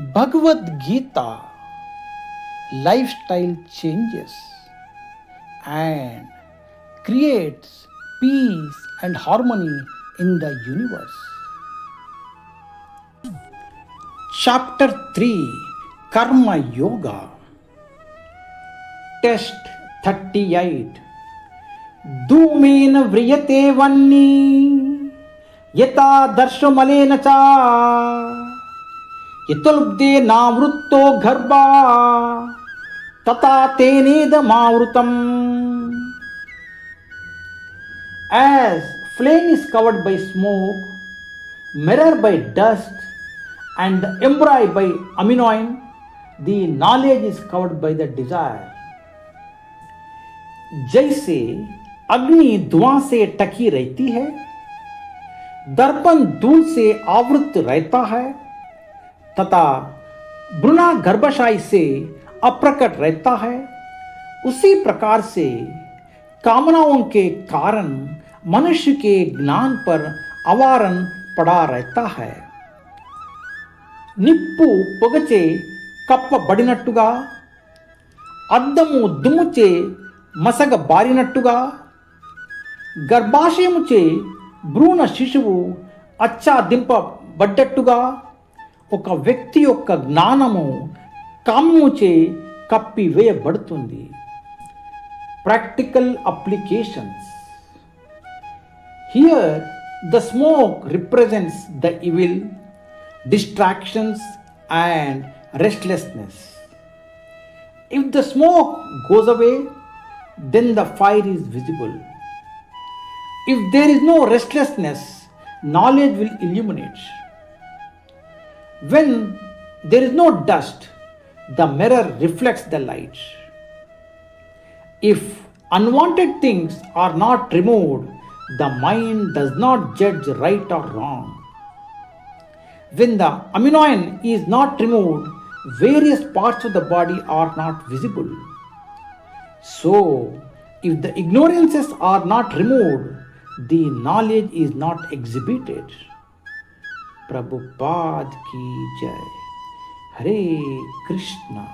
Bhagavad Gita lifestyle changes and creates peace and harmony in the universe. Chapter 3 Karma Yoga. Test 38. Dhumena vriyate vanni yata darshamaleena cha yatulubde namrutto garbha tata tenedamavrutam. As flame is covered by smoke, mirror by dust, and the embryo by aminoin, the knowledge is covered by the desire. जैसे अग्नि धुआं से टकी रहती है, दर्पण धूल से आवृत रहता है तथा भ्रूण गर्भाशय से अप्रकट रहता है, उसी प्रकार से कामनाओं के कारण मनुष्य के ज्ञान पर आवरण पड़ा रहता है. నిప్పు పొగచే కప్పబడినట్టుగా, అద్దము దుమ్ముచే మసగ బారినట్టుగా, గర్భాశయముచే భ్రూణ శిశువు ఆచ్ఛాదింపబడ్డట్టుగా ఒక వ్యక్తి యొక్క జ్ఞానము కామముచే కప్పివేయబడుతుంది. Practical applications. Here the smoke represents the evil, distractions and restlessness. If the smoke goes away, then the fire is visible. If there is no restlessness, knowledge will illuminate. When there is no dust, the mirror reflects the light. If unwanted things are not removed, the mind does not judge right or wrong. When the aminoin is not removed, various parts of the body are not visible. So, if the ignorances are not removed, the knowledge is not exhibited. Prabhupada ki jai. Hare Krishna.